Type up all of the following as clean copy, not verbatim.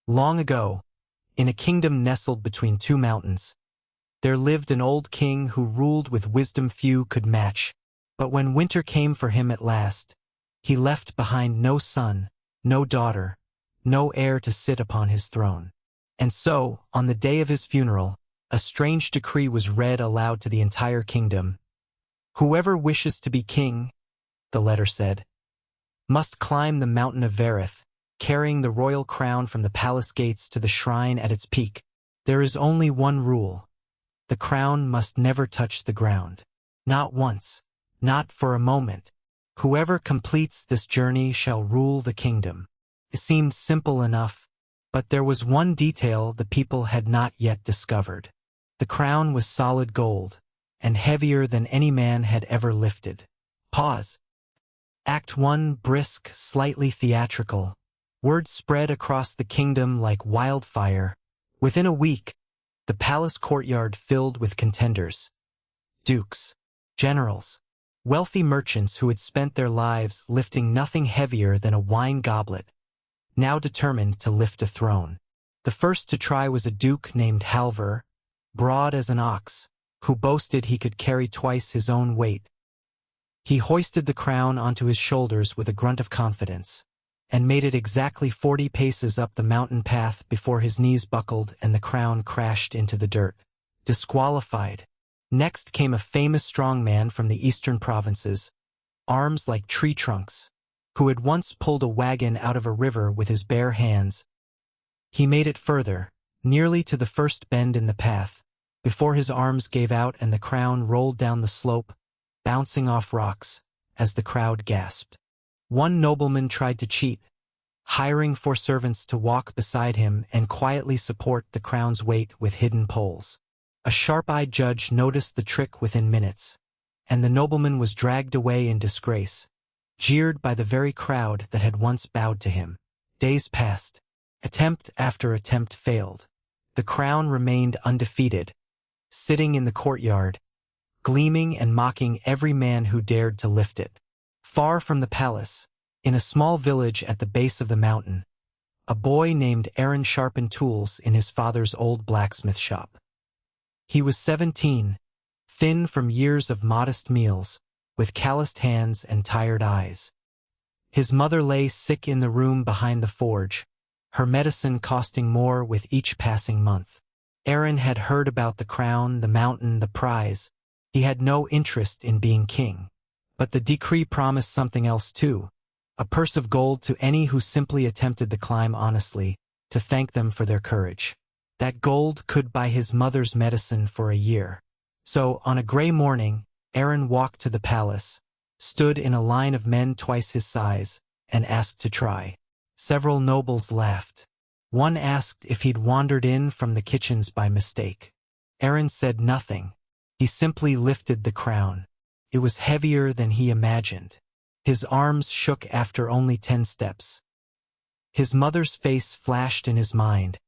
Long ago, in a kingdom nestled between two mountains, there lived an old king who ruled with wisdom few could match. But when winter came for him at last, he left behind no son, no daughter, no heir to sit upon his throne. And so, on the day of his funeral, a strange decree was read aloud to the entire kingdom. "Whoever wishes to be king," the letter said, "must climb the mountain of Verith, carrying the royal crown from the palace gates to the shrine at its peak. There is only one rule. The crown must never touch the ground. Not once, not for a moment. Whoever completes this journey shall rule the kingdom." It seemed simple enough, but there was one detail the people had not yet discovered. The crown was solid gold, and heavier than any man had ever lifted. Pause. Act 1, brisk, slightly theatrical. Word spread across the kingdom like wildfire. Within a week, the palace courtyard filled with contenders. Dukes, generals, wealthy merchants who had spent their lives lifting nothing heavier than a wine goblet, now determined to lift a throne. The first to try was a duke named Halvor, broad as an ox, who boasted he could carry twice his own weight. He hoisted the crown onto his shoulders with a grunt of confidence, and made it exactly 40 paces up the mountain path before his knees buckled and the crown crashed into the dirt. Disqualified. Next came a famous strongman from the eastern provinces, arms like tree trunks, who had once pulled a wagon out of a river with his bare hands. He made it further, nearly to the first bend in the path, before his arms gave out and the crown rolled down the slope, bouncing off rocks, as the crowd gasped. One nobleman tried to cheat, hiring 4 servants to walk beside him and quietly support the crown's weight with hidden poles. A sharp-eyed judge noticed the trick within minutes, and the nobleman was dragged away in disgrace, jeered by the very crowd that had once bowed to him. Days passed. Attempt after attempt failed. The crown remained undefeated, sitting in the courtyard, gleaming and mocking every man who dared to lift it. Far from the palace, in a small village at the base of the mountain, a boy named Arin sharpened tools in his father's old blacksmith shop. He was 17, thin from years of modest meals, with calloused hands and tired eyes. His mother lay sick in the room behind the forge, her medicine costing more with each passing month. Arin had heard about the crown, the mountain, the prize. He had no interest in being king. But the decree promised something else too, a purse of gold to any who simply attempted the climb honestly, to thank them for their courage. That gold could buy his mother's medicine for a year. So, on a gray morning, Arin walked to the palace, stood in a line of men twice his size, and asked to try. Several nobles laughed. One asked if he'd wandered in from the kitchens by mistake. Arin said nothing. He simply lifted the crown. It was heavier than he imagined. His arms shook after only 10 steps. His mother's face flashed in his mind,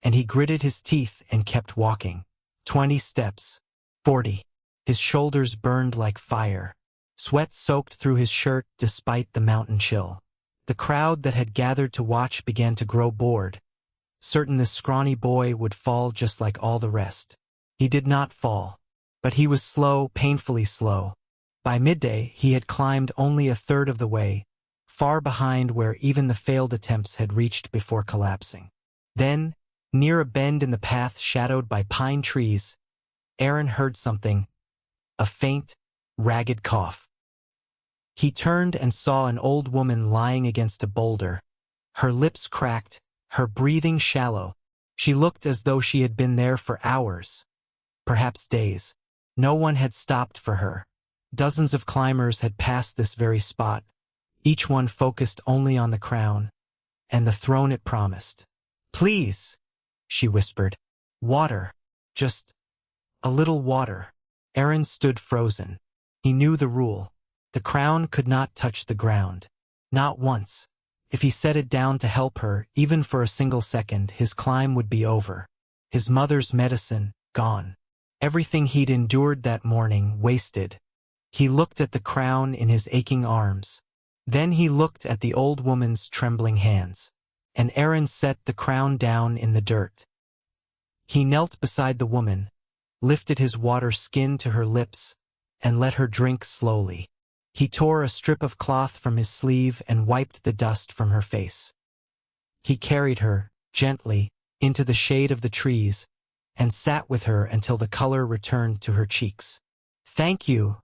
and he gritted his teeth and kept walking. 20 steps. 40. His shoulders burned like fire. Sweat soaked through his shirt despite the mountain chill. The crowd that had gathered to watch began to grow bored, certain this scrawny boy would fall just like all the rest. He did not fall, but he was slow, painfully slow. By midday, he had climbed only a third of the way, far behind where even the failed attempts had reached before collapsing. Then, near a bend in the path shadowed by pine trees, Arin heard something, a faint, ragged cough. He turned and saw an old woman lying against a boulder, her lips cracked, her breathing shallow. She looked as though she had been there for hours, perhaps days. No one had stopped for her. Dozens of climbers had passed this very spot, each one focused only on the crown, and the throne it promised. "Please," she whispered. "Water. Just a little water." Arin stood frozen. He knew the rule. The crown could not touch the ground. Not once. If he set it down to help her, even for a single second, his climb would be over. His mother's medicine, gone. Everything he'd endured that morning, wasted. He looked at the crown in his aching arms. Then he looked at the old woman's trembling hands. and Arin set the crown down in the dirt. He knelt beside the woman, lifted his water skin to her lips, and let her drink slowly. He tore a strip of cloth from his sleeve and wiped the dust from her face. He carried her, gently, into the shade of the trees, and sat with her until the color returned to her cheeks. "Thank you,"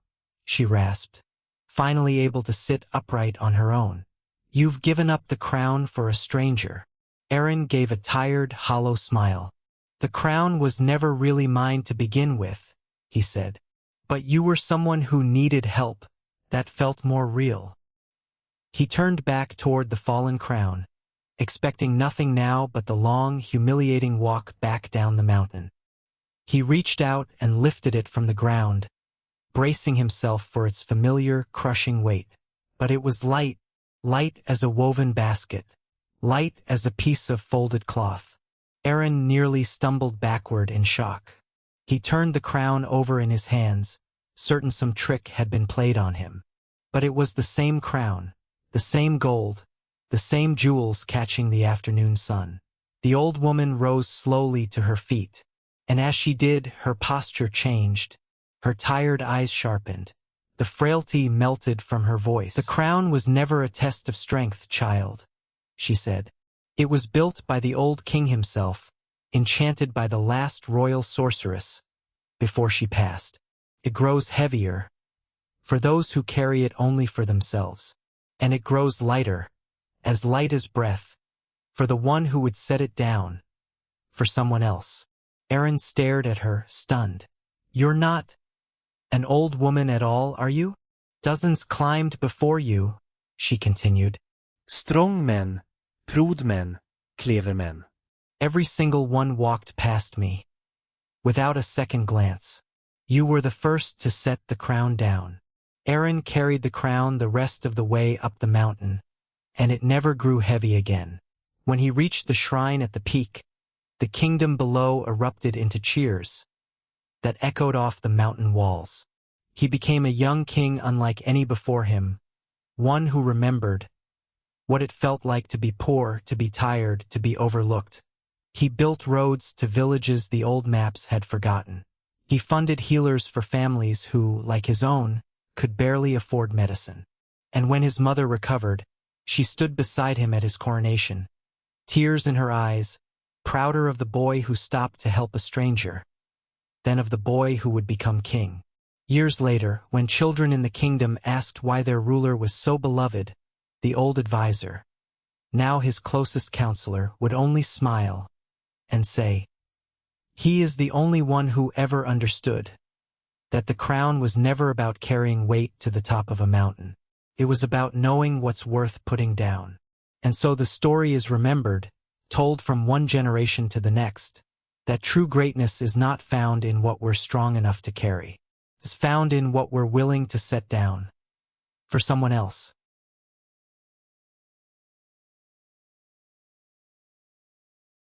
she rasped, finally able to sit upright on her own. "You've given up the crown for a stranger." Arin gave a tired, hollow smile. "The crown was never really mine to begin with," he said. "But you were someone who needed help. That felt more real." He turned back toward the fallen crown, expecting nothing now but the long, humiliating walk back down the mountain. He reached out and lifted it from the ground, bracing himself for its familiar, crushing weight. But it was light, light as a woven basket, light as a piece of folded cloth. Arin nearly stumbled backward in shock. He turned the crown over in his hands, certain some trick had been played on him. But it was the same crown, the same gold, the same jewels catching the afternoon sun. The old woman rose slowly to her feet, and as she did, her posture changed. Her tired eyes sharpened. The frailty melted from her voice. "The crown was never a test of strength, child," she said. "It was built by the old king himself, enchanted by the last royal sorceress, before she passed. It grows heavier, for those who carry it only for themselves, and it grows lighter, as light as breath, for the one who would set it down, for someone else." Arin stared at her, stunned. "You're not an old woman at all, are you? Dozens climbed before you," she continued. "Strongmen, prudmen, clevermen. Every single one walked past me, without a second glance. You were the first to set the crown down." Arin carried the crown the rest of the way up the mountain, and it never grew heavy again. When he reached the shrine at the peak, the kingdom below erupted into cheers that echoed off the mountain walls. He became a young king unlike any before him, one who remembered what it felt like to be poor, to be tired, to be overlooked. He built roads to villages the old maps had forgotten. He funded healers for families who, like his own, could barely afford medicine. And when his mother recovered, she stood beside him at his coronation, tears in her eyes, prouder of the boy who stopped to help a stranger than of the boy who would become king. Years later, when children in the kingdom asked why their ruler was so beloved, the old advisor, now his closest counselor, would only smile and say, "He is the only one who ever understood that the crown was never about carrying weight to the top of a mountain. It was about knowing what's worth putting down." And so the story is remembered, told from one generation to the next, that true greatness is not found in what we're strong enough to carry. It's found in what we're willing to set down for someone else.